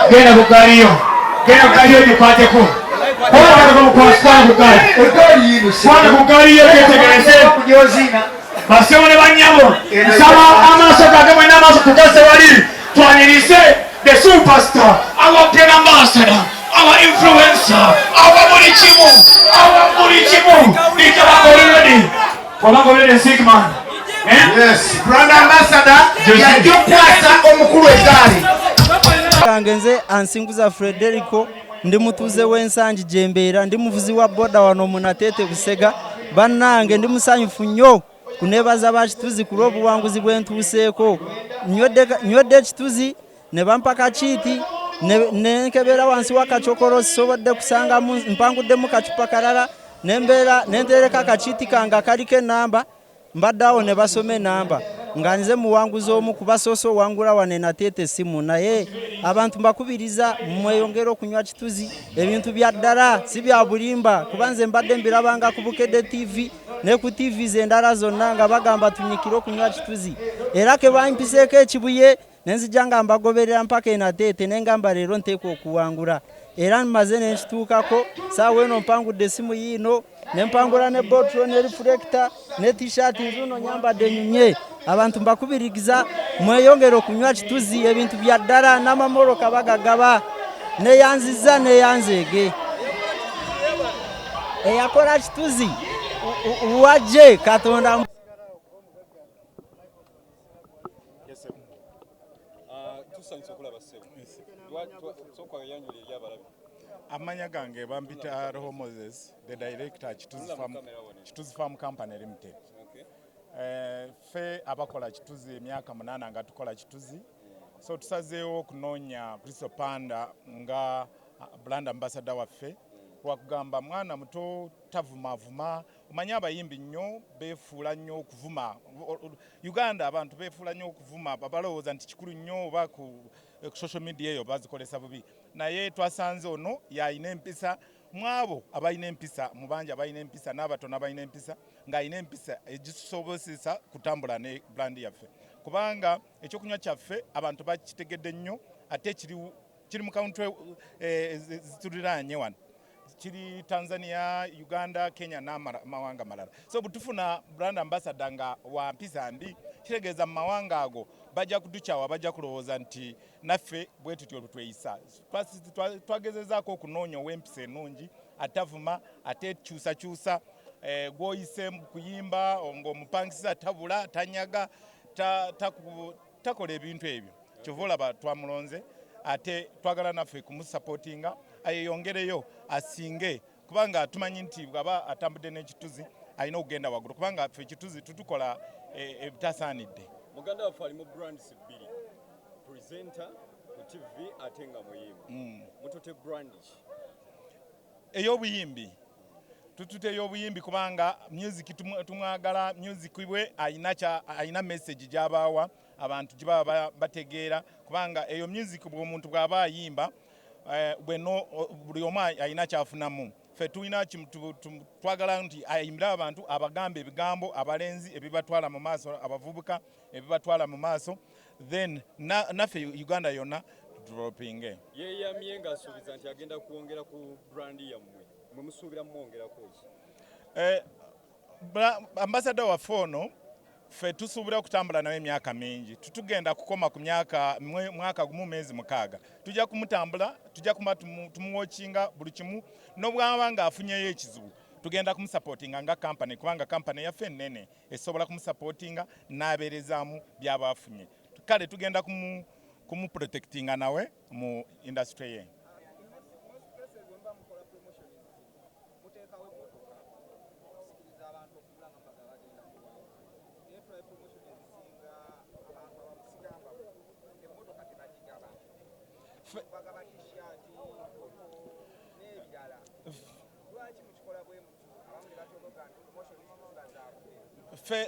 Gena bugariyo gipateko kwana bugariyo ketegereze basemone banyabo nsaba amaso gagwe n'amaso tugase wali twanirise the superstar our brand ambassador our influencer our murichimu nikabagolere Sigman. Yes, brand ambassador yajjo kwasa omukulu Egaali kangenze ansinguza Frederico ndi mutuze w'ensangi jembera ndi muvuzi wa boda wano mu Natete Busega bannange ndi musanyufu nnyo kunebaza bakituzi ku lw'obuwanguzi bw'entuuseeko nywedde kituzi ne bampa kakiiti nenkebera wansi wa kacokolo sisobodde kusangamu mpanguddemu kacupa kalala nentereka kakiiti kanga kaliko enamba mbaddawo ne basoma enamba nga nze muwanguzi omu kubasoso wangula wane Natete simu naye abantu mbakubiriza mweyongera okunywa kituzi ebintu bya ddala si bya bulimba kubanze mbadde mbirabanga ku Bukedde TV ne ku TV zendala zonna nga bagamba tunyikira okunywa kituzi era ke bampiseeko ekibuye nenzijanga mbagoberera mpaka Natete nengamba leero nteeka okuwangula era mmaze nenkituukako saawa eno mpangudde esimu yiino nempangula ne botro ne reflector ne t-shirt nzuno nyambadde nyunye abantu mbakubirigiza mweyongera okunywa kituzi ebintu bya ddala n'amamoro kabagagaba neyanziza neyanzeege eyakola kituzi wajje Katonda. Amanya gange bampita Roho Moses, the director Kituzi Farm Company Limited. Fe abakola kituzi emyaka 8 nga tukola kituzi. So tusazeewo okunoonya Kristo Panda nga brand ambassador waffe. Wakugamba mwana muto tavumavuma omanya abayimbi nnyo beefuula nnyo okuvuma Uganda abantu beefuula nnyo okuvuma babalowooza nti kikulu nnyo oba ku social media eyo bazikolesa bubi naye twasanze ono yalina empisa mwabo abalina empisa mubanja abalina empisa n'abatono abalina empisa ng'alina empisa egisobozesa kutambula ne brand yaffe kubanga ekyokunywa kyaffe abantu bakitegedde nnyo ate kiri mu country zituliraanye wano chiri Tanzania, Uganda, Kenya n'amawanga malala. So butufuna brand ambassador nga wampisa mbi kiregeza mawanga ago bajja kutuchawa bajja kulowooza nti naffe bwe tutyo tweyisa. Twagezezaako okunoonya ow'empisa ennungi atavuma ate kyusa gwoyise kuyimba ng'omupangisa tabula tanyaga takola ebintu ebyo kyova olaba twamulonze ate twagala naffe kumusupportinga ayeyongereyo asinge kubanga tumanyi nti bwaba atambudde n'ekituzi alina okugenda waggulu kubanga ffe ekituzi tutukola ebitasaanidde. Muganda waffe alimu brands bbiri presenter ku TV ate nga muyimbi mutute brand ey'obuyimbi tutute ey'obuyimbi kubanga music tumwagala music we alina message gy'abaawa abantu gibaba bategeera kubanga eyo music bw'omuntu bw'aba ayimba buli omu alina kyafunamu ffe tulina twagala nti ayimbira abantu abagamba ebigambo abalenzi ebibatwala mu maaso abavubuka ebibatwala mu maaso then naffe Uganda yonna tudropinge yeyamye ng'asuubiza nti agenda kwongera ku brand yammwe mwe musuubira mwongerako ambassador waffe ono ffe tusuubira okutambula nawe emyaka mingi tutugenda kukoma ku mwaka gumu mwezi 6 tujja kumutambula tujja kuba tumuwokinga buli kimu n'obwaba ng'afunyeyo ekizibu tugenda kumusupportinga nga kampani kubanga kampani yaffe ennene esobola kumusupportinga n'abeerezaamu by'aba afunye kale tugenda kumuprotectinga nawe mu industry ye.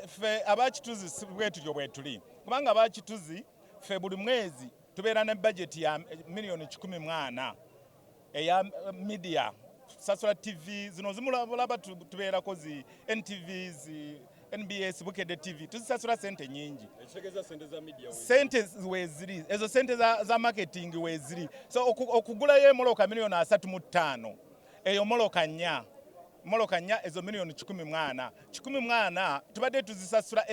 Fe abakituzi si bwetulyo bwetuli kubanga abakituzi fe buli mwezi tubeera ne budget ya milioni 14 eya media sasula TV zino zimulaba tubeerako zi NTV zi NBS Bukedde TV tuzisasula sente nyingi sente weziri ezo sente za marketing weziri so okugulayo emoloka milioni 35 eyo moloka nnya ezo milioni 14 tubadde tuzisasula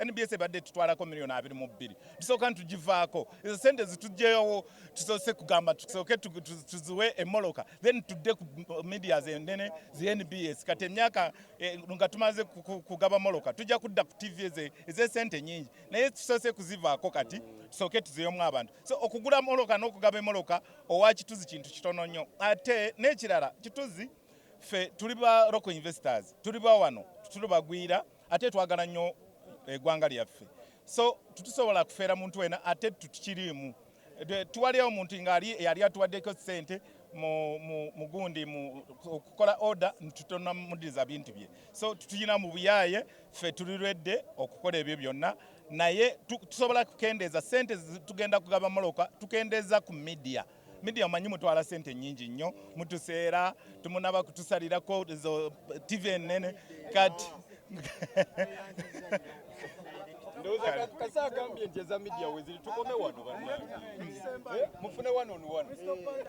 NBS ebadde tutwalako milioni 22 tusooka ntugivaako ezo sente zitugyeyo tusoose kugamba tusooke tuziwe emoloka then tudde ku media zendene zi NBS kati emyaka nga tumaze kugaba moloka tujja kudda ku TV ez'esente nyingi naye tusoose kuzivaako kati tusooke tuziyomu abantu so okugula moloka n'okugaba emoloka owa kituzi kintu kitono nnyo ate n'ekirala kituzi fe tuli ba local investors tuli ba wano tuli bagwira ate twagala nnyo eggwanga lyaffe so tutusobola kufeera muntu wena ate tukirimu tuwaliyo omuntu ngali yali atuwaddeko sente mugundi okukola order ntutona mudiriza bintu bye so tutuyina mu buyaye fe tulirwedde okukola ebyo byonna naye tusobola kukendeeza sente tugenda kugaba moloka tukendeeza ku media omanyi mutwala sente nyingi nnyo mutuseera tumunaba kutusalirako ezo TV ennene kati ndowooza kasa agambye nti eza media weziri tukome wano bannange mufune wano